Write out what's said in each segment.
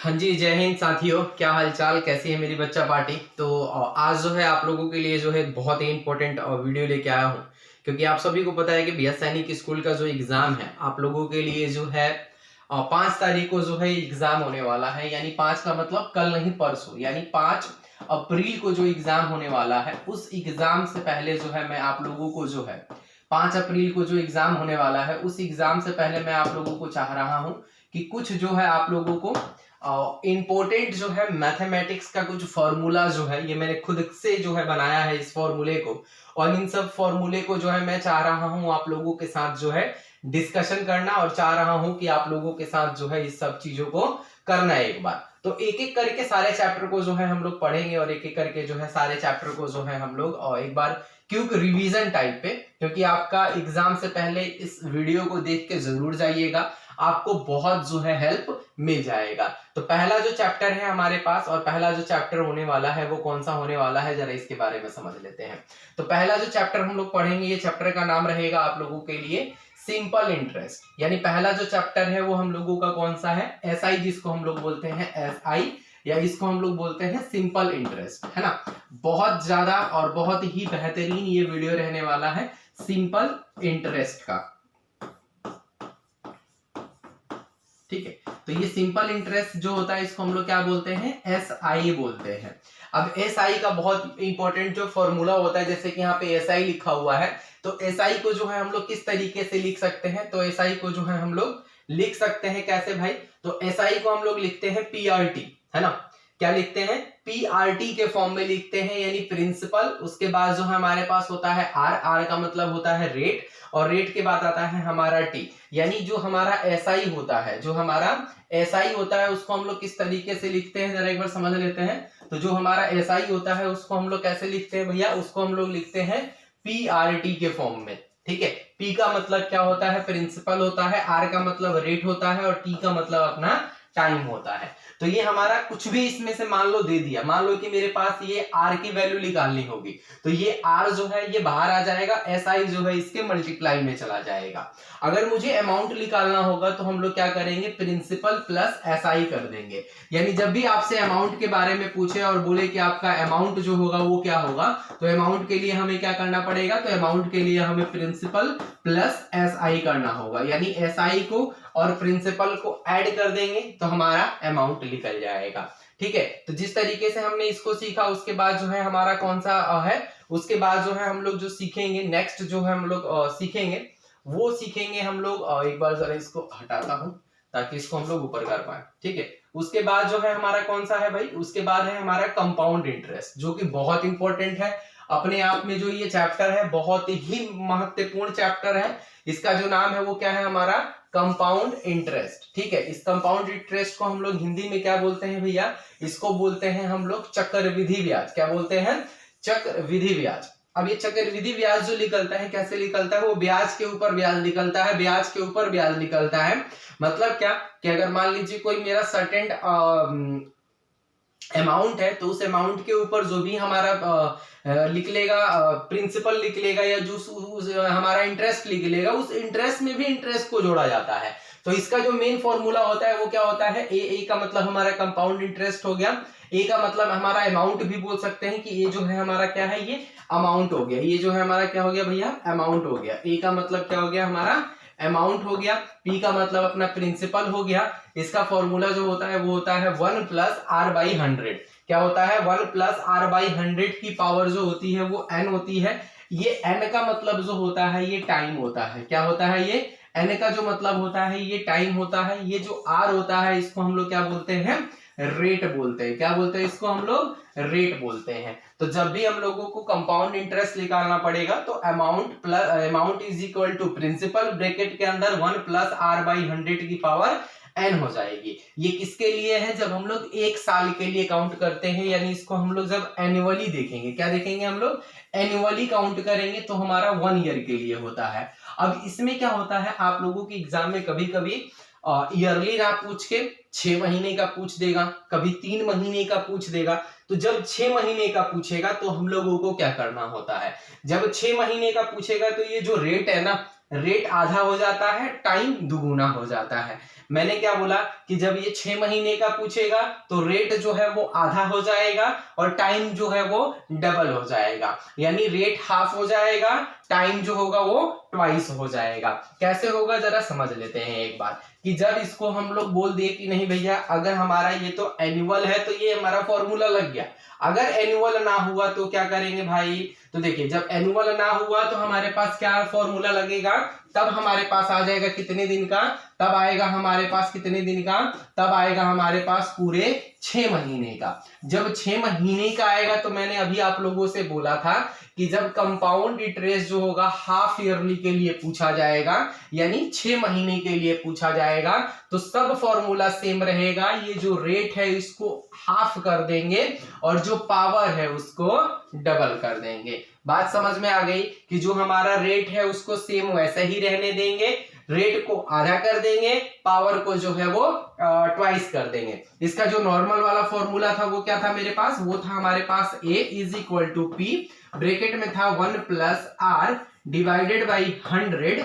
हाँ जी, जय हिंद साथियों। क्या हालचाल, कैसी है मेरी बच्चा पार्टी। तो आज जो है आप लोगों के लिए जो है बहुत ही इंपॉर्टेंट वीडियो लेके आया हूँ, क्योंकि आप सभी को पता है कि बीएस सैनिक स्कूल का जो एग्जाम है आप लोगों के लिए जो है 5 तारीख को जो है एग्जाम होने वाला है। यानी 5 का मतलब कल नहीं परसों, यानी 5 अप्रैल को जो एग्जाम होने वाला है उस एग्जाम से पहले जो है मैं आप लोगों को जो है 5 अप्रैल को जो एग्जाम होने वाला है उस एग्जाम से पहले मैं आप लोगों को चाह रहा हूँ कि कुछ जो है आप लोगों को इम्पोर्टेंट जो है मैथमेटिक्स का कुछ फॉर्मूला जो है ये मैंने खुद से जो है बनाया है इस फॉर्मूले को, और इन सब फॉर्मूले को जो है मैं चाह रहा हूं आप लोगों के साथ जो है डिस्कशन करना, और चाह रहा हूं कि आप लोगों के साथ जो है इस सब चीजों को करना है एक बार। तो एक एक करके सारे चैप्टर को जो है हम लोग पढ़ेंगे और एक एक करके जो है सारे चैप्टर को जो है हम लोग एक बार क्विक रिवीजन टाइप पे, क्योंकि आपका एग्जाम से पहले इस वीडियो को देख के जरूर जाइएगा, आपको बहुत जो है हेल्प मिल जाएगा। तो पहला जो चैप्टर है हमारे पास, और पहला जो चैप्टर होने वाला है वो कौन सा होने वाला है जरा इसके बारे में समझ लेते हैं। तो पहला जो चैप्टर हम लोग पढ़ेंगे, ये चैप्टर का नाम रहेगा आप लोगों के लिए सिंपल इंटरेस्ट। यानी पहला जो चैप्टर है वो हम लोगों का कौन सा है, एसआई, जिसको हम लोग बोलते हैं एसआई, या इसको हम लोग बोलते हैं सिंपल इंटरेस्ट, है ना। बहुत ज्यादा और बहुत ही बेहतरीन ये वीडियो रहने वाला है सिंपल इंटरेस्ट का, ठीक है। तो ये सिंपल इंटरेस्ट जो होता है इसको हम लोग क्या बोलते हैं, एसआई बोलते हैं। अब एसआई का बहुत इंपॉर्टेंट जो फॉर्मूला होता है, जैसे कि यहाँ पे एसआई लिखा हुआ है, तो एसआई को जो है हम लोग किस तरीके से लिख सकते हैं, तो एसआई को जो है हम लोग लिख सकते हैं कैसे भाई, तो एसआई को हम लोग लिखते हैं पीआरटी, है ना। क्या लिखते हैं, पीआरटी के फॉर्म में लिखते हैं, यानी प्रिंसिपल। उसके बाद जो हमारे पास होता है आर, आर का मतलब होता है रेट, और रेट के बाद आता है हमारा टी। यानी जो हमारा एसआई होता है, जो हमारा एसआई होता है उसको हम लोग किस तरीके से लिखते हैं जरा एक बार समझ लेते हैं। तो जो हमारा एसआई होता है उसको हम लोग कैसे लिखते हैं भैया, उसको हम लोग लिखते हैं पीआरटी के फॉर्म में, ठीक है। पी का मतलब क्या होता है, प्रिंसिपल होता है, आर का मतलब रेट होता है, और टी का मतलब अपना टाइम होता है। तो ये हमारा कुछ भी इसमें से मान लो दे दिया, मान लो कि मेरे पास ये आर की वैल्यू निकालनी होगी, तो ये आर जो है ये बाहर आ जाएगा, एसआई जो है इसके मल्टीप्लाई में चला जाएगा। अगर मुझे अमाउंट निकालना होगा तो हम लोग क्या करेंगे, प्रिंसिपल प्लस एसआई कर देंगे। यानी जब भी आपसे अमाउंट के बारे में पूछे और बोले कि आपका अमाउंट जो होगा वो क्या होगा, तो अमाउंट के लिए हमें क्या करना पड़ेगा, तो अमाउंट के लिए हमें प्रिंसिपल प्लस एसआई करना होगा। यानी एसआई को और प्रिंसिपल को ऐड कर देंगे तो हमारा अमाउंट निकल जाएगा, ठीक है। तो जिस तरीके से हमने इसको सीखा, उसके बाद जो है हमारा कौन सा है, उसके बाद जो है हम लोग जो सीखेंगे नेक्स्ट जो है हम लोग सीखेंगे, वो सीखेंगे हम लोग एक बार जरा इसको हटाता हूं ताकि इसको हम लोग ऊपर कर पाए, ठीक है। उसके बाद जो है हमारा कौन सा है भाई, उसके बाद है हमारा कंपाउंड इंटरेस्ट, जो कि बहुत इंपॉर्टेंट है अपने आप में। जो ये चैप्टर है बहुत ही महत्वपूर्ण चैप्टर है। इसका जो नाम है वो क्या है, हमारा कंपाउंड इंटरेस्ट, ठीक है। इस कंपाउंड इंटरेस्ट को हम लोग हिंदी में क्या बोलते हैं भैया, इसको बोलते हैं हम लोग चक्रवृद्धि ब्याज। क्या बोलते हैं, चक्रवृद्धि ब्याज। अब ये चक्रवृद्धि ब्याज जो निकलता है कैसे निकलता है, वो ब्याज के ऊपर ब्याज निकलता है, ब्याज के ऊपर ब्याज निकलता है। मतलब क्या कि अगर मान लीजिए कोई मेरा सर्टेन अमाउंट है, तो उस अमाउंट के ऊपर जो भी हमारा लिख लेगा, प्रिंसिपल लिख लेगा, या जो हमारा इंटरेस्ट लिख लेगा, उस इंटरेस्ट में भी इंटरेस्ट को जोड़ा जाता है। तो इसका जो मेन फॉर्मूला होता है वो क्या होता है, ए का मतलब हमारा कंपाउंड इंटरेस्ट हो गया, ए का मतलब हमारा अमाउंट भी बोल सकते हैं कि ये जो है हमारा क्या है, ये अमाउंट हो गया, ये जो है हमारा क्या हो गया भैया, अमाउंट हो गया। ए का मतलब क्या हो गया, हमारा अमाउंट हो गया। पी का मतलब अपना प्रिंसिपल हो गया। इसका फॉर्मूला जो होता है वो होता है 1 प्लस आर बाई 100। क्या होता है, 1 प्लस आर बाई 100 की पावर जो होती है वो n होती है। ये n का मतलब जो होता है ये टाइम होता है। क्या होता है, ये n का जो मतलब होता है ये टाइम होता है। ये जो r होता है इसको हम लोग क्या बोलते हैं, रेट बोलते हैं। क्या बोलते हैं इसको, हम लोग रेट बोलते हैं। तो जब भी हम लोगों को कंपाउंड इंटरेस्ट निकालना पड़ेगा तो amount is equal to principal bracket के अंदर 1 प्लस आर बाई 100 की पावर n हो जाएगी। ये किसके लिए है, जब हम लोग एक साल के लिए काउंट करते हैं, यानी इसको हम लोग जब एनुअली देखेंगे, क्या देखेंगे हम लोग, एनुअली काउंट करेंगे तो हमारा 1 ईयर के लिए होता है। अब इसमें क्या होता है, आप लोगों के एग्जाम में कभी कभी ईयरली ना पूछ के 6 महीने का पूछ देगा, कभी 3 महीने का पूछ देगा। तो जब 6 महीने का पूछेगा तो हम लोगों को क्या करना होता है, जब 6 महीने का पूछेगा तो ये जो रेट है ना, रेट आधा हो जाता है, टाइम दुगुना हो जाता है। मैंने क्या बोला कि जब ये 6 महीने का पूछेगा तो रेट जो है वो आधा हो जाएगा और टाइम जो है वो डबल हो जाएगा, यानी रेट हाफ हो जाएगा, टाइम जो होगा वो ट्वाइस हो जाएगा। कैसे होगा जरा समझ लेते हैं एक बार, कि जब इसको हम लोग बोल दिए कि नहीं भैया अगर हमारा ये तो एनुअल है तो ये हमारा फॉर्मूला लग गया, अगर एनुअल ना हुआ तो क्या करेंगे भाई, तो देखिए जब एनुअल ना हुआ तो हमारे पास क्या फॉर्मूला लगेगा, तब हमारे पास आ जाएगा कितने दिन का, तब आएगा हमारे पास कितने दिन का, तब आएगा हमारे पास पूरे 6 महीने का। जब 6 महीने का आएगा तो मैंने अभी आप लोगों से बोला था कि जब कंपाउंड इंटरेस्ट जो होगा हाफ ईयरली के लिए पूछा जाएगा, यानी 6 महीने के लिए पूछा जाएगा, तो सब फॉर्मूला सेम रहेगा। ये जो रेट है इसको हाफ कर देंगे और जो पावर है उसको डबल कर देंगे। बात समझ में आ गई कि जो हमारा रेट है उसको सेम वैसे ही रहने देंगे, रेट को आधा कर देंगे, पावर को जो है वो ट्वाइस कर देंगे। इसका जो नॉर्मल वाला फॉर्मूला था वो क्या था मेरे पास, वो था हमारे पास A is equal to P, bracket में था 1 प्लस R डिवाइडेड बाई 100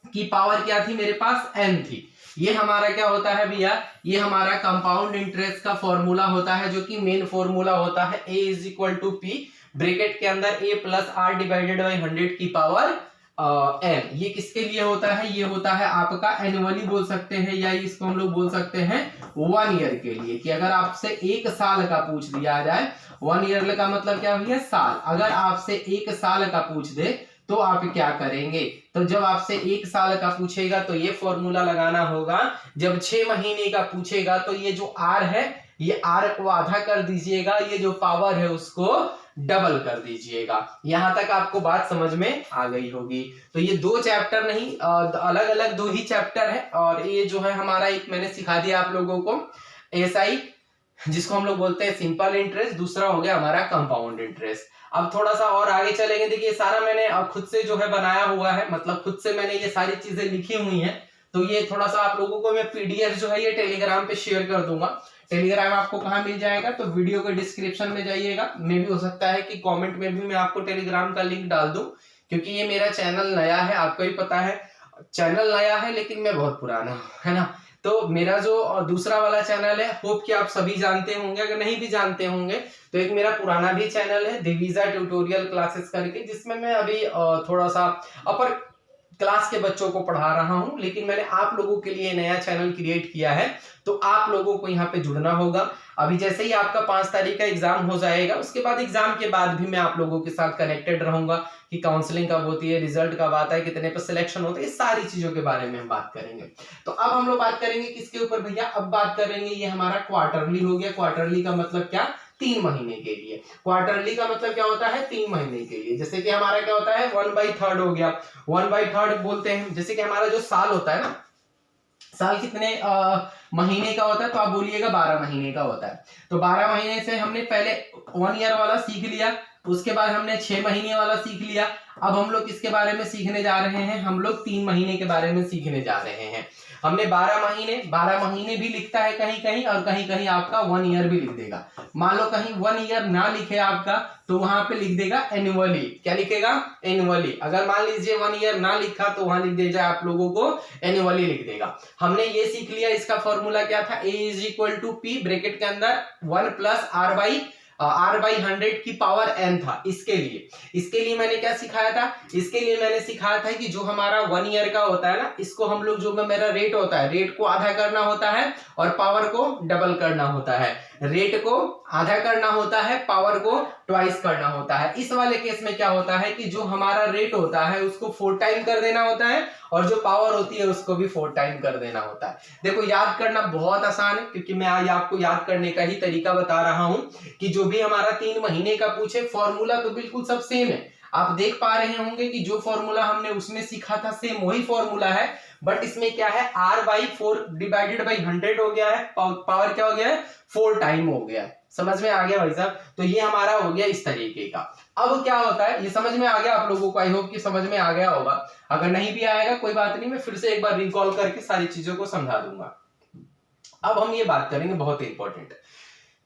की पावर क्या थी मेरे पास, n थी। ये हमारा क्या होता है भैया, ये हमारा कंपाउंड इंटरेस्ट का फॉर्मूला होता है, जो कि मेन फॉर्मूला होता है A is equal to P, bracket के अंदर A plus R divided by 100 की पावर n। ये किसके लिए होता है, ये होता है आपका एनुअली बोल सकते हैं, या इसको हम लोग बोल सकते हैं 1 ईयर के लिए, कि अगर आपसे 1 साल का पूछ दिया जाए, 1 ईयर का मतलब क्या भैया साल, अगर आपसे 1 साल का पूछ दे तो आप क्या करेंगे, तो जब आपसे 1 साल का पूछेगा तो ये फॉर्मूला लगाना होगा, जब 6 महीने का पूछेगा तो ये जो R है ये R को आधा कर दीजिएगा, ये जो पावर है उसको डबल कर दीजिएगा। यहां तक आपको बात समझ में आ गई होगी। तो ये 2 चैप्टर नहीं, अलग अलग 2 ही चैप्टर है, और ये जो है हमारा एक मैंने सिखा दिया आप लोगों को एसआई, जिसको हम लोग बोलते हैं सिंपल इंटरेस्ट, दूसरा हो गया हमारा कंपाउंड इंटरेस्ट। अब थोड़ा सा और आगे चलेंगे। देखिए सारा मैंने खुद से जो है बनाया हुआ है, मतलब खुद से मैंने ये सारी चीजें लिखी हुई हैं, तो ये थोड़ा सा आप लोगों को मैं पीडीएफ जो है ये टेलीग्राम पे शेयर कर दूंगा। टेलीग्राम आपको कहाँ मिल जाएगा, तो वीडियो के डिस्क्रिप्शन में जाइएगा, मे भी हो सकता है कि कमेंट में भी मैं आपको टेलीग्राम का लिंक डाल दूं, क्योंकि ये मेरा चैनल नया है, आपको ही पता है चैनल नया है, लेकिन मैं बहुत पुराना हूं, है ना। तो मेरा जो दूसरा वाला चैनल है, होप कि आप सभी जानते होंगे, अगर नहीं भी जानते होंगे तो एक मेरा पुराना भी चैनल है दिविजा ट्यूटोरियल क्लासेस करके, जिसमें मैं अभी थोड़ा सा अपर क्लास के बच्चों को पढ़ा रहा हूं, लेकिन मैंने आप लोगों के लिए नया चैनल क्रिएट किया है, तो आप लोगों को यहाँ पे जुड़ना होगा। अभी जैसे ही आपका 5 तारीख का एग्जाम हो जाएगा, उसके बाद एग्जाम के बाद भी मैं आप लोगों के साथ कनेक्टेड रहूंगा, कि काउंसलिंग कब होती है, रिजल्ट कब आता है, कितने पर सिलेक्शन होता है, इस सारी चीजों के बारे में हम बात करेंगे। तो अब हम लोग बात करेंगे किसके ऊपर भैया, अब बात करेंगे ये हमारा क्वार्टरली हो गया। क्वार्टरली का मतलब क्या, 3 महीने के लिए। क्वार्टरली का मतलब क्या होता है, 3 महीने के लिए। जैसे कि हमारा क्या होता है 1/3 हो गया, 1/3 बोलते हैं। जैसे कि हमारा जो साल होता है ना, साल कितने महीने का होता है, तो आप बोलिएगा 12 महीने का होता है। तो 12 महीने से हमने पहले 1 ईयर वाला सीख लिया, उसके बाद हमने 6 महीने वाला सीख लिया। अब हम लोग किसके बारे में सीखने जा रहे हैं, हम लोग 3 महीने के बारे में सीखने जा रहे हैं। हमने 12 महीने भी लिखता है कहीं कहीं, और कहीं कहीं आपका 1 ईयर भी लिख देगा। मान लो कहीं 1 ईयर ना लिखे आपका, तो वहां पे लिख देगा एनुअली। क्या लिखेगा, एनुअली। अगर मान लीजिए 1 ईयर ना लिखा तो वहां लिख देगा आप लोगों को एनुअली लिख देगा। हमने ये सीख लिया, इसका फॉर्मूला क्या था, A is equal to P, bracket के अंदर 1 प्लस R/100 की पावर n था। इसके लिए मैंने क्या सिखाया था, इसके लिए मैंने सिखाया था कि जो हमारा 1 ईयर का होता है ना, इसको हम लोग जो मेरा रेट होता है, रेट को आधा करना होता है और पावर को डबल करना होता है। रेट को आधा करना होता है, पावर को ट्वाइस करना होता है। इस वाले केस में क्या होता है कि जो हमारा रेट होता है उसको 4 टाइम कर देना होता है, और जो पावर होती है उसको भी 4 टाइम कर देना होता है। देखो याद करना बहुत आसान है, क्योंकि मैं आज आपको याद करने का ही तरीका बता रहा हूं, कि जो भी हमारा 3 महीने का पूछे, फॉर्मूला तो बिल्कुल सब सेम है। आप देख पा रहे होंगे कि जो फॉर्मूला हमने उसमें सीखा था सेम वही फॉर्मूला है, बट इसमें क्या है R/4 डिवाइडेड बाई 100 हो गया है, पावर क्या हो गया है 4 टाइम हो गया है। समझ में आ गया भाई साहब, तो ये हमारा हो गया इस तरीके का। अब क्या होता है, ये समझ में आ गया आप लोगों को, आई होप कि समझ में आ गया होगा। अगर नहीं भी आएगा कोई बात नहीं, मैं फिर से एक बार रिकॉल करके सारी चीजों को समझा दूंगा। अब हम ये बात करेंगे बहुत इंपॉर्टेंट,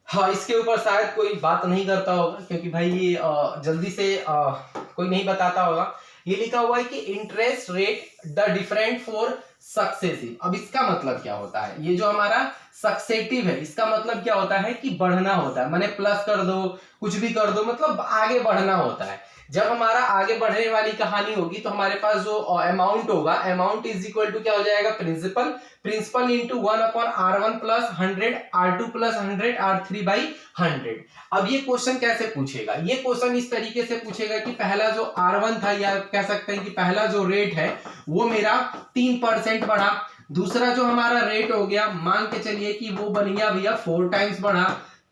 हाँ इसके ऊपर शायद कोई बात नहीं करता होगा, क्योंकि भाई ये जल्दी से कोई नहीं बताता होगा। ये लिखा हुआ है कि interest rate the different for successive. अब इसका मतलब क्या होता है, ये जो हमारा सक्सेसिव है इसका मतलब क्या होता है कि बढ़ना होता है, माने प्लस कर दो कुछ भी कर दो, मतलब आगे बढ़ना होता है। जब हमारा आगे बढ़ने वाली कहानी होगी तो हमारे पास जो अमाउंट होगा, अमाउंट इज इक्वल टू क्या हो जाएगा, principal, principal into 1/R1 plus 100 R2 plus 100 R3 by 100। अब ये क्वेश्चन कैसे पूछेगा, ये क्वेश्चन इस तरीके से पूछेगा कि पहला जो R1 था, या कह सकते हैं कि पहला जो रेट है वो मेरा 3% बढ़ा, दूसरा जो हमारा रेट हो गया मान के चलिए कि वो बन गया भैया 4 टाइम्स बढ़ा,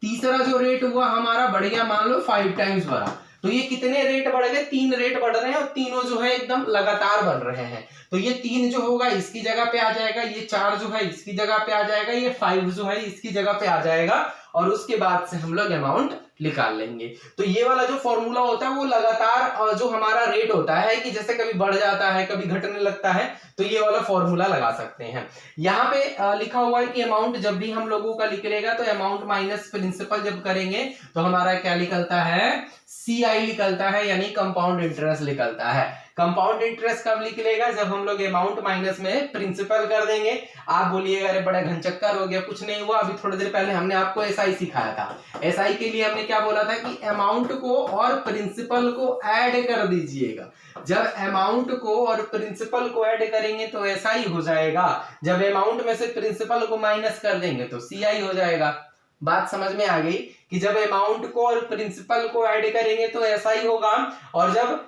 तीसरा जो रेट हुआ हमारा बढ़ गया मान लो 5 टाइम्स बढ़ा। तो ये कितने रेट बढ़ गए, 3 रेट बढ़ रहे हैं और तीनों जो है एकदम लगातार बढ़ रहे हैं। तो ये 3 जो होगा इसकी जगह पे आ जाएगा, ये 4 जो है इसकी जगह पे आ जाएगा, ये 5 जो है इसकी जगह पे आ जाएगा, और उसके बाद से हम लोग अमाउंट निकाल लेंगे। तो ये वाला जो फॉर्मूला होता है वो लगातार जो हमारा रेट होता है कि जैसे कभी बढ़ जाता है कभी घटने लगता है, तो ये वाला फॉर्मूला लगा सकते हैं। यहाँ पे लिखा हुआ है कि अमाउंट जब भी हम लोगों का निकलेगा तो अमाउंट माइनस प्रिंसिपल जब करेंगे तो हमारा क्या निकलता है, CI निकलता है, यानी कंपाउंड इंटरेस्ट निकलता है। कंपाउंड इंटरेस्ट कब निकलेगा, जब हम लोग अमाउंट माइनस में प्रिंसिपल कर देंगे। आप बोलिएगा अरे बड़ा घनचक्कर हो गया, कुछ नहीं हुआ, अभी थोड़ी देर पहले हमने आपको SI सिखाया था। SI के लिए हमने क्या बोला था कि अमाउंट को और प्रिंसिपल को ऐड कर दीजिएगा। जब अमाउंट को और प्रिंसिपल को ऐड करेंगे तो SI हो जाएगा, जब अमाउंट में से प्रिंसिपल को माइनस कर देंगे तो CI हो जाएगा। बात समझ में आ गई कि जब अमाउंट को और प्रिंसिपल को ऐड करेंगे तो SI होगा, और जब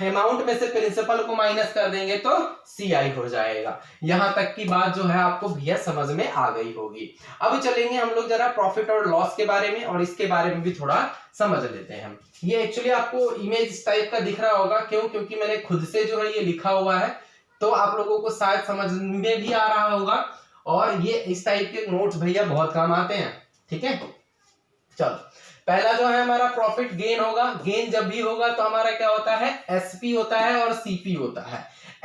अमाउंट में से प्रिंसिपल को माइनस कर देंगे तो CI हो जाएगा। यहां तक की बात जो है आपको भैया समझ में आ गई होगी। अब चलेंगे हम लोग जरा प्रॉफिट और लॉस के बारे में, और इसके बारे में भी थोड़ा समझ लेते हैं हम। ये एक्चुअली आपको इमेज इस टाइप का दिख रहा होगा, क्यों, क्योंकि मैंने खुद से जो है ये लिखा हुआ है, तो आप लोगों को शायद समझ में भी आ रहा होगा, और ये इस टाइप के नोट्स भैया बहुत काम आते हैं। ठीक है, चलो पहला जो है हमारा प्रॉफिट गेन होगा। गेन जब भी होगा तो हमारा क्या होता है, SP होता है और CP होता है।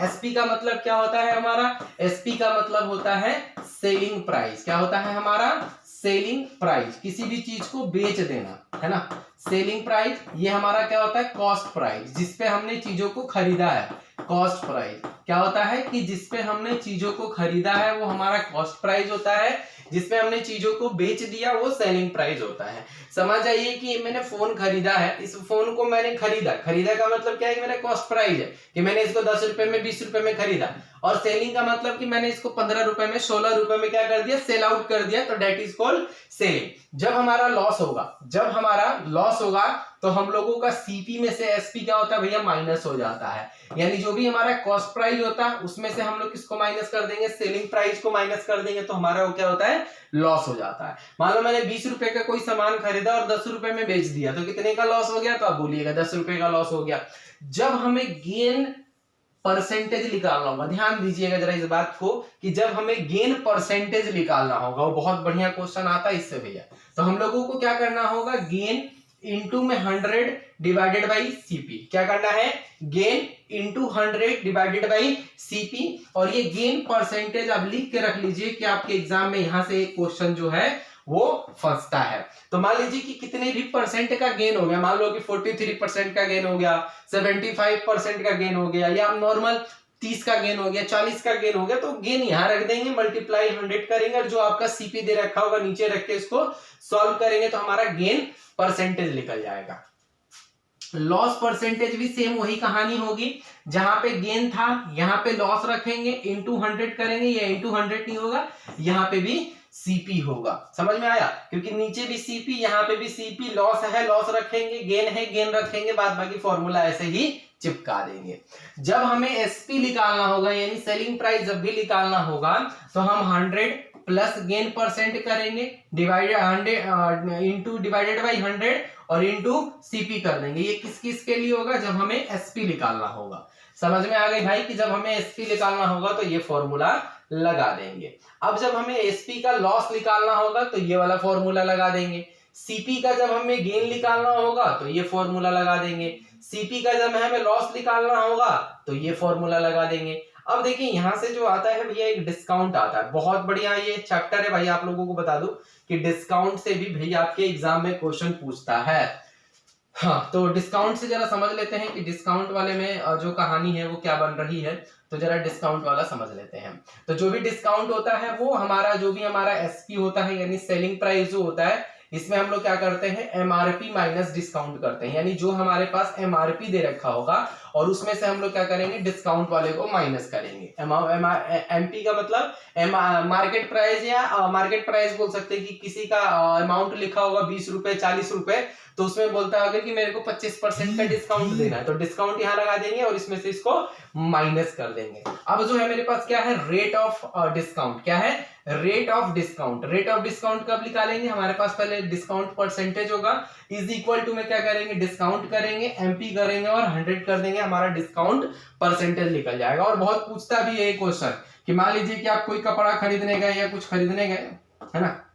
SP का मतलब क्या होता है हमारा, SP का मतलब होता है सेलिंग प्राइस। क्या होता है हमारा, सेलिंग प्राइस, किसी भी चीज को बेच देना, है ना। सेलिंग प्राइस ये हमारा क्या होता है, कॉस्ट प्राइस, जिसपे हमने चीजों को खरीदा है। कॉस्ट प्राइस क्या होता है कि जिसपे हमने चीजों को खरीदा है वो हमारा कॉस्ट प्राइस होता है, जिसपे हमने चीजों को बेच दिया वो सेलिंग प्राइस होता है। समझ आइए कि मैंने फोन खरीदा है, इस फोन को मैंने खरीदा का मतलब क्या है कि मेरा कॉस्ट प्राइस है कि मैंने इसको 10 रुपए में 20 रुपए में खरीदा, और सेलिंग का मतलब कि मैंने इसको 15 रुपए में 16 रुपए में क्या कर दिया, सेल आउट कर दिया, तो डेट इज कॉल्ड सेलिंग। जब हमारा लॉस होगा तो हम लोगों का CP में से SP क्या होता है भैया, माइनस हो जाता है। यानी जो भी हमारा कॉस्ट प्राइस होता है उसमें से हम लोग किसको माइनस कर देंगे, सेलिंग प्राइस को माइनस कर देंगे, तो हमारा वो क्या होता है, लॉस हो जाता है। मान लो मैंने 20 रुपए का कोई सामान खरीदा और 10 रुपए में बेच दिया, तो कितने का लॉस हो गया, तो आप बोलिएगा 10 रुपए का लॉस हो गया। जब हमें गेन परसेंटेज निकालना होगा, ध्यान दीजिएगा जरा इस बात को कि जब हमें गेन परसेंटेज निकालना होगा, वो बहुत बढ़िया क्वेश्चन आता है इससे भैया, तो हम लोगों को क्या करना होगा, गेन इंटू में 100 डिवाइडेड बाई CP। क्या करना है, gain into 100 divided by CP, और ये गेन परसेंटेज आप लिख के रख लीजिए कि आपके एग्जाम में यहां से एक क्वेश्चन जो है वो फंसता है। तो मान लीजिए कि कितने भी परसेंट का गेन हो गया, मान लो कि 43% का गेन हो गया, 75% का गेन हो गया, या नॉर्मल 30 का गेन हो गया, 40 का गेन हो गया, तो गेन यहां रख देंगे, मल्टीप्लाई 100 करेंगे, और जो आपका CP दे रखा होगा नीचे रख के इसको सॉल्व करेंगे तो हमारा गेन परसेंटेज निकल जाएगा। लॉस परसेंटेज भी सेम वही कहानी होगी, जहां पे गेन था यहां पे लॉस रखेंगे, इंटू 100 करेंगे, या इंटू 100 नहीं होगा, यहां पे भी CP होगा। समझ में आया, क्योंकि नीचे भी CP यहां पे भी CP, लॉस है लॉस रखेंगे, गेन है गेन रखेंगे, बाद बाकी फॉर्मूला ऐसे ही चिपका देंगे। जब हमें SP निकालना होगा, यानी सेलिंग प्राइस जब भी निकालना होगा, तो हम 100 प्लस गेन परसेंट करेंगे, डिवाइडेड 100 इंटू डिवाइडेड बाई 100 और इंटू CP कर देंगे। ये किस किस के लिए होगा, जब हमें SP निकालना होगा। समझ में आ गई भाई कि जब हमें SP निकालना होगा तो ये फॉर्मूला लगा देंगे। अब जब हमें SP का लॉस निकालना होगा तो ये वाला फॉर्मूला लगा देंगे। CP का जब हमें गेन निकालना होगा तो ये फॉर्मूला लगा देंगे। CP का जब हमें लॉस निकालना होगा तो ये फॉर्मूला लगा देंगे। अब देखिए यहां से जो आता है भैया एक डिस्काउंट आता है, बहुत बढ़िया ये चैप्टर है भाई, आप लोगों को बता दूं कि डिस्काउंट से भी भैया आपके एग्जाम में क्वेश्चन पूछता है। हाँ, तो डिस्काउंट से जरा समझ लेते हैं कि डिस्काउंट वाले में जो कहानी है वो क्या बन रही है। तो जरा डिस्काउंट वाला समझ लेते हैं। तो जो भी डिस्काउंट होता है वो हमारा जो भी हमारा एसपी होता है यानी सेलिंग प्राइस जो होता है, इसमें हम लोग क्या करते हैं एमआरपी माइनस डिस्काउंट करते हैं। यानी जो हमारे पास एमआरपी दे रखा होगा और उसमें से हम लोग क्या करेंगे डिस्काउंट वाले को माइनस करेंगे। एमपी का मतलब मार्केट प्राइस या मार्केट प्राइस बोल सकते हैं कि किसी का अमाउंट लिखा होगा 20 रुपए 40 रुपए, तो उसमें बोलता है अगर कि मेरे को 25% का डिस्काउंट देना है तो डिस्काउंट यहाँ लगा देंगे और इसमें से इसको माइनस कर देंगे। अब जो है मेरे पास क्या है रेट ऑफ डिस्काउंट, क्या है rate of discount. Rate of discount कब निकालेंगे, हमारे पास पहले डिस्काउंट परसेंटेज होगा इज इक्वल टू में क्या करेंगे डिस्काउंट करेंगे एमपी करेंगे और 100 कर देंगे, हमारा डिस्काउंट परसेंटेज निकल जाएगा। और बहुत पूछता भी है क्वेश्चन कि मान लीजिए कि आप कोई कपड़ा खरीदने गए या कुछ खरीदने गए है ना,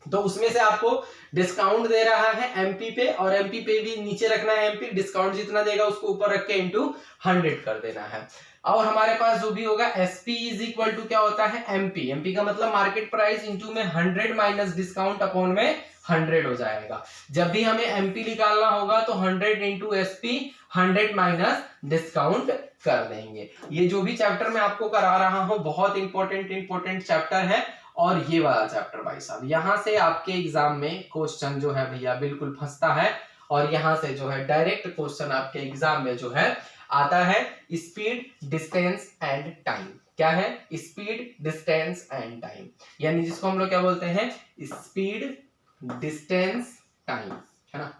तो उसमें से आपको डिस्काउंट दे रहा है एमपी पे और एमपी पे भी नीचे रखना है एमपी, डिस्काउंट जितना देगा उसको ऊपर रख के इनटू 100 कर देना है। और हमारे पास जो भी होगा एसपी इज इक्वल टू क्या होता है एमपी, एमपी का मतलब मार्केट प्राइस इनटू में 100 माइनस डिस्काउंट अपॉन में 100 हो जाएगा। जब भी हमें एमपी निकालना होगा तो 100 इंटू एसपी 100 माइनस डिस्काउंट कर देंगे। ये जो भी चैप्टर मैं आपको करा रहा हूं बहुत इंपॉर्टेंट चैप्टर है। और ये वाला चैप्टर भाई साहब यहां से आपके एग्जाम में क्वेश्चन जो है भैया बिल्कुल फंसता है और यहां से जो है डायरेक्ट क्वेश्चन आपके एग्जाम में जो है आता है स्पीड डिस्टेंस एंड टाइम। क्या है स्पीड डिस्टेंस एंड टाइम, यानी जिसको हम लोग क्या बोलते हैं स्पीड डिस्टेंस टाइम, है ना,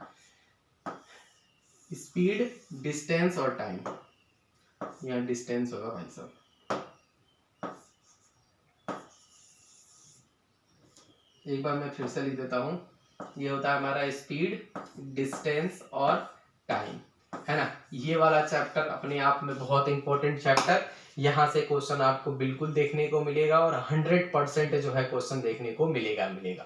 स्पीड डिस्टेंस और टाइम, या डिस्टेंस होगा भाई साहब। एक बार मैं फिर से लिख देता हूं, ये होता है हमारा स्पीड डिस्टेंस और टाइम, है ना। ये वाला चैप्टर अपने आप में बहुत इंपॉर्टेंट चैप्टर, यहां से क्वेश्चन आपको बिल्कुल देखने को मिलेगा और 100% जो है क्वेश्चन देखने को मिलेगा।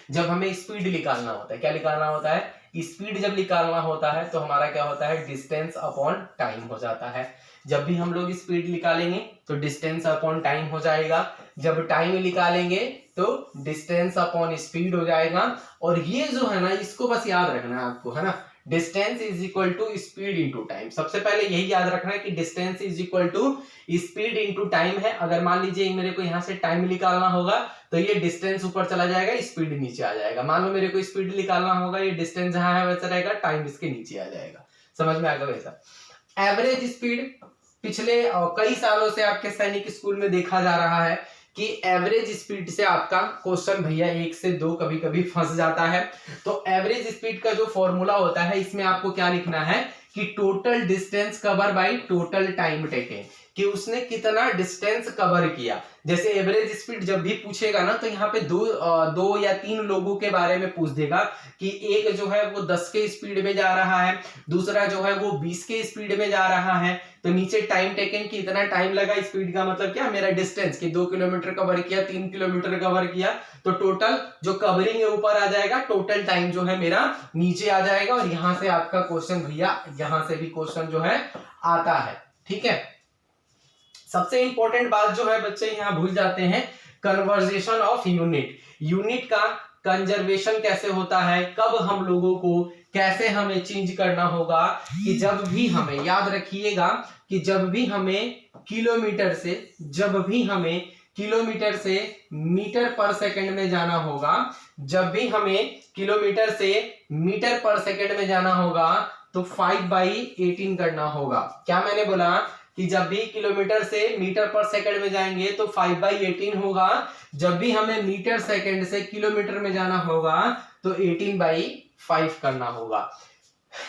जब हमें स्पीड निकालना होता है, क्या निकालना होता है स्पीड जब निकालना होता है तो हमारा क्या होता है डिस्टेंस अपॉन टाइम हो जाता है। जब भी हम लोग स्पीड निकालेंगे तो डिस्टेंस अपॉन टाइम हो जाएगा, जब टाइम निकालेंगे तो डिस्टेंस अपॉन स्पीड हो जाएगा। और ये जो है ना इसको बस याद रखना है आपको, है ना, distance is equal to speed into time. सबसे पहले यही याद रखना है कि distance is equal to speed into time है। अगर मान लीजिए मेरे को यहाँ से टाइम निकालना होगा तो ये डिस्टेंस ऊपर चला जाएगा स्पीड नीचे आ जाएगा। मान लो मेरे को स्पीड निकालना होगा, ये डिस्टेंस जहां है वैसा रहेगा, टाइम इसके नीचे आ जाएगा। समझ में आ गया वैसा। एवरेज स्पीड पिछले कई सालों से आपके सैनिक स्कूल में देखा जा रहा है कि एवरेज स्पीड से आपका क्वेश्चन भैया 1 से 2 कभी कभी फंस जाता है। तो एवरेज स्पीड का जो फॉर्मूला होता है इसमें आपको क्या लिखना है कि total distance cover by total time taken, कि उसने कितना डिस्टेंस कवर किया। जैसे एवरेज स्पीड जब भी पूछेगा ना तो यहाँ पे दो या तीन लोगों के बारे में पूछ देगा कि एक जो है वो 10 के स्पीड में जा रहा है, दूसरा जो है वो 20 के स्पीड में जा रहा है, तो नीचे टाइम टेकन कि इतना टाइम लगा। स्पीड का मतलब क्या मेरा डिस्टेंस कि 2 किलोमीटर कवर किया, 3 किलोमीटर कवर किया, तो टोटल जो कवरिंग है ऊपर आ जाएगा, टोटल टाइम जो है मेरा नीचे आ जाएगा। और यहां से आपका क्वेश्चन भैया यहां से भी क्वेश्चन जो है आता है। ठीक है, सबसे इंपॉर्टेंट बात जो है बच्चे यहां भूल जाते हैं, कन्वर्जेशन ऑफ यूनिट। यूनिट का कंजर्वेशन कैसे होता है, कब हम लोगों को कैसे हमें चेंज करना होगा, कि जब भी हमें याद रखिएगा कि जब भी हमें किलोमीटर से मीटर पर सेकंड में जाना होगा, जब भी हमें किलोमीटर से मीटर पर सेकंड में जाना होगा तो 5/18 करना होगा। क्या मैंने बोला कि जब भी किलोमीटर से मीटर पर सेकंड में जाएंगे तो 5/18 होगा, जब भी हमें मीटर सेकंड से किलोमीटर में जाना होगा तो 18/5 करना होगा।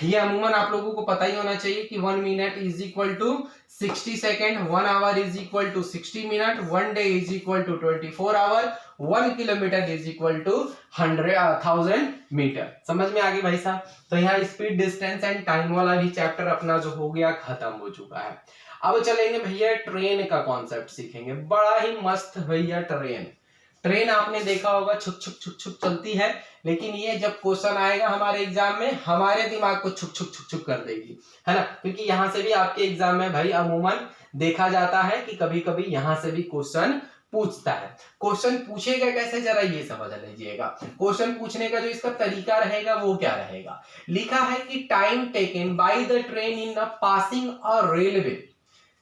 ये अमूमन आप लोगों को पता ही होना चाहिए कि 1 minute is equal to 60 second, 1 hour is equal to 60 minute, 1 day is equal to 24 hour, 1 kilometre is equal to 1000 metre. समझ में आ गई भाई साहब। तो यहाँ स्पीड डिस्टेंस एंड टाइम वाला भी चैप्टर अपना जो हो गया खत्म हो चुका है। अब चलेंगे भैया ट्रेन का कॉन्सेप्ट सीखेंगे। बड़ा ही मस्त भैया ट्रेन आपने देखा होगा छुक छुक छुक छुक चलती है, लेकिन ये जब क्वेश्चन आएगा हमारे एग्जाम में हमारे दिमाग को छुक छुक छुक छुक कर देगी, है ना, क्योंकि यहां से भी आपके एग्जाम में भाई अमूमन देखा जाता है कि कभी कभी यहां से भी क्वेश्चन पूछता है। क्वेश्चन पूछेगा कैसे, जरा ये समझ लीजिएगा। क्वेश्चन पूछने का जो इसका तरीका रहेगा वो क्या रहेगा, लिखा है कि time taken by the train in passing a railway,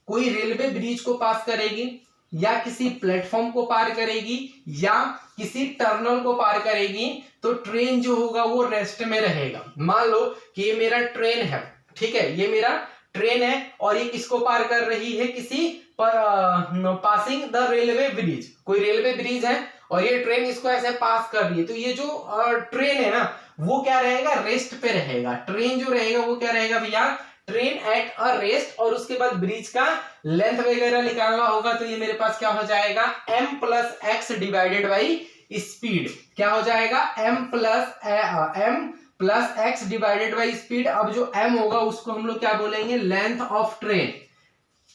कोई रेलवे ब्रिज को पास करेगी या किसी प्लेटफॉर्म को पार करेगी या किसी टर्मिनल को पार करेगी, तो ट्रेन जो होगा वो रेस्ट में रहेगा। मान लो कि ये मेरा ट्रेन है, ठीक है, ये मेरा ट्रेन है और ये किसको पार कर रही है, किसी पासिंग द रेलवे ब्रिज, कोई रेलवे ब्रिज है और ये ट्रेन इसको ऐसे पास कर रही है, तो ये जो ट्रेन है ना वो क्या रहेगा, रेस्ट पे रहेगा। ट्रेन जो रहेगा वो क्या रहेगा भैया, ट्रेन एट अ रेस्ट। और उसके बाद ब्रिज का लेंथ वगैरह निकालना होगा, तो ये मेरे पास क्या हो जाएगा, m plus x divided by speed, क्या हो जाएगा, m plus x divided by speed. अब जो m होगा उसको हम लोग क्या बोलेंगे, लेंथ ऑफ ट्रेन,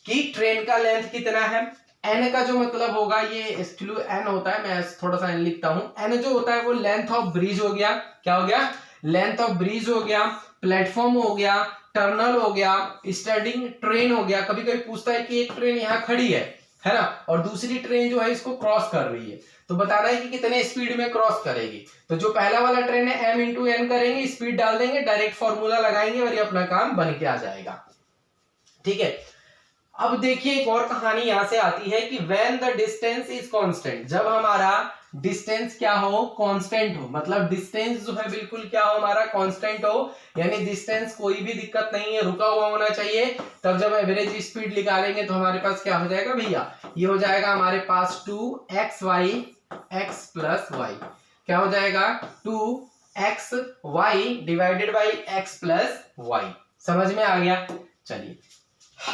कि ट्रेन का लेंथ कितना है। n का जो मतलब होगा, ये n होता है, मैं थोड़ा सा n लिखता हूं, n जो होता है वो लेंथ ऑफ ब्रिज हो गया, क्या हो गया, लेंथ ऑफ ब्रिज हो गया, प्लेटफॉर्म हो गया, टर्मिनल हो गया, स्टैंडिंग ट्रेन हो गया। कभी कभी पूछता है कि एक ट्रेन यहाँ खड़ी है ना, और दूसरी ट्रेन जो है इसको क्रॉस कर रही है, तो बताना है कि कितने स्पीड में क्रॉस करेगी। तो जो पहला वाला ट्रेन है m इंटू n करेंगे, स्पीड डाल देंगे, डायरेक्ट फॉर्मूला लगाएंगे और ये अपना काम बन के आ जाएगा। ठीक है, अब देखिए एक और कहानी यहां से आती है कि when the distance is constant, जब हमारा डिस्टेंस क्या हो, कांस्टेंट हो, मतलब डिस्टेंस जो है बिल्कुल क्या हो, हमारा कांस्टेंट हो, यानी डिस्टेंस कोई भी दिक्कत नहीं है, रुका हुआ होना चाहिए। तब जब एवरेज स्पीड निकालेंगे तो हमारे पास क्या हो जाएगा भैया, ये हो जाएगा हमारे पास 2xy x प्लस वाई, क्या हो जाएगा 2xy divided by x plus y. समझ में आ गया। चलिए,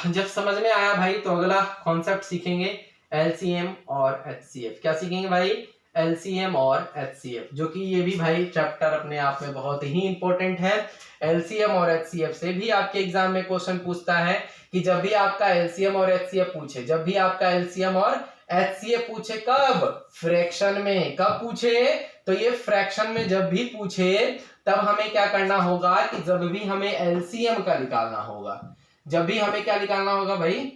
जब समझ में आया भाई तो अगला कॉन्सेप्ट सीखेंगे एलसीएम और एचसीएफ। क्या सीखेंगे भाई, एलसीएम और एचसीएफ, जो कि ये भी भाई चैप्टर अपने आप में बहुत ही इंपॉर्टेंट है। एलसीएम और एचसीएफ से भी आपके एग्जाम में क्वेश्चन पूछता है कि जब भी आपका एलसीएम और एचसीएफ पूछे, जब भी आपका एलसीएम और एचसीएफ पूछे, कब, फ्रैक्शन में। कब पूछे, तो ये फ्रैक्शन में जब भी पूछे तब हमें क्या करना होगा कि जब भी हमें एलसीएम का निकालना होगा, जब भी हमें क्या निकालना होगा भाई,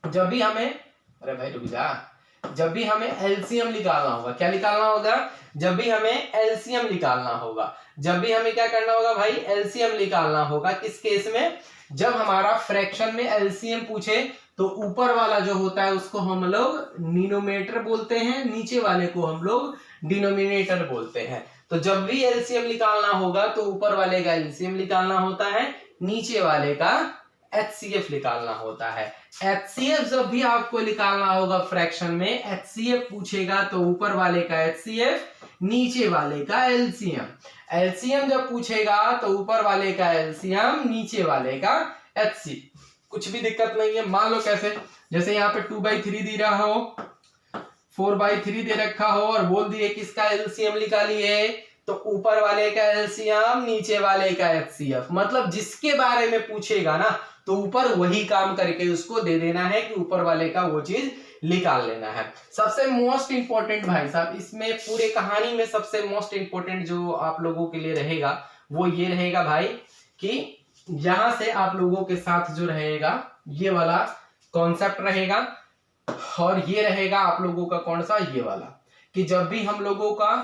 जब भी हमें, अरे भाई रुक जा, जब भी हमें एलसीएम निकालना होगा, क्या निकालना होगा, जब भी हमें एलसीएम निकालना होगा, जब भी हमें क्या करना होगा भाई, एलसीएम निकालना होगा। किस केस में, जब हमारा फ्रैक्शन में एलसीएम पूछे तो ऊपर वाला जो होता है उसको हम लोग डिनोमिनेटर बोलते हैं, नीचे वाले को हम लोग डिनोमिनेटर बोलते हैं। तो जब भी एलसीएम निकालना होगा तो ऊपर वाले का एलसीएम निकालना होता है, नीचे वाले का एचसीएफ निकालना होता है। एचसीएफ जब भी आपको निकालना होगा फ्रैक्शन में, एचसीएफ पूछेगा तो ऊपर वाले का एचसीएफ, नीचे वाले का एलसीएम। एलसीएम जब पूछेगा तो ऊपर वाले का एलसीएम, नीचे वाले का एचसीएफ। कुछ भी दिक्कत नहीं है। मान लो कैसे, जैसे यहाँ पे 2/3 दे रहा हो, 4/3 दे रखा हो और बोल दिए किसका एलसीएम निकालिए, तो ऊपर वाले का एलसीएम, नीचे वाले का एचसीएफ। मतलब जिसके बारे में पूछेगा ना तो ऊपर वही काम करके उसको दे देना है कि ऊपर वाले का वो चीज निकाल लेना है। सबसे मोस्ट इंपॉर्टेंट भाई साहब इसमें पूरे कहानी में सबसे मोस्ट इंपॉर्टेंट जो आप लोगों के लिए रहेगा वो ये रहेगा भाई कि यहां से आप लोगों के साथ जो रहेगा ये वाला कॉन्सेप्ट रहेगा, और ये रहेगा आप लोगों का कौन सा, ये वाला, कि जब भी हम लोगों का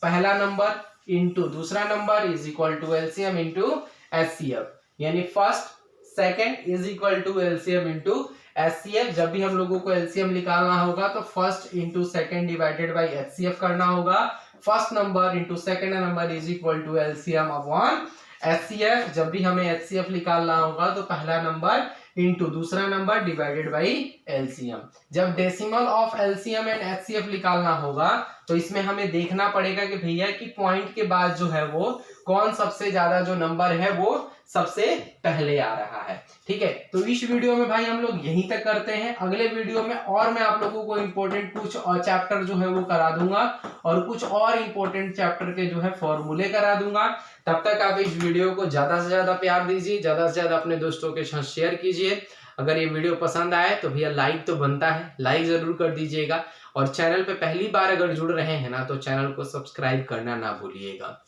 पहला नंबर इंटू दूसरा number is equal to LCM into HCF, यानी first second is equal to LCM into HCF. जब भी हम लोगों को एलसीएम निकालना होगा तो first into second divided by HCF करना होगा। First number into second number is equal to LCM upon HCF. जब भी हमें एचसीएफ निकालना होगा तो पहला नंबर इंटू दूसरा नंबर डिवाइडेड बाई एलसीएम। जब decimal of LCM and HCF निकालना होगा तो इसमें हमें देखना पड़ेगा कि भैया कि पॉइंट के बाद जो है वो कौन सबसे ज्यादा जो नंबर है वो सबसे पहले आ रहा है। ठीक है, तो इस वीडियो में भाई हम लोग यहीं तक करते हैं। अगले वीडियो में और मैं आप लोगों को इंपॉर्टेंट कुछ और चैप्टर जो है वो करा दूंगा और कुछ और इंपॉर्टेंट चैप्टर के जो है फॉर्मूले करा दूंगा। तब तक आप इस वीडियो को ज्यादा से ज्यादा प्यार दीजिए, ज्यादा से ज्यादा अपने दोस्तों के साथ शेयर कीजिए। अगर ये वीडियो पसंद आए तो भैया लाइक तो बनता है, लाइक जरूर कर दीजिएगा, और चैनल पे पहली बार अगर जुड़ रहे हैं ना तो चैनल को सब्सक्राइब करना ना भूलिएगा।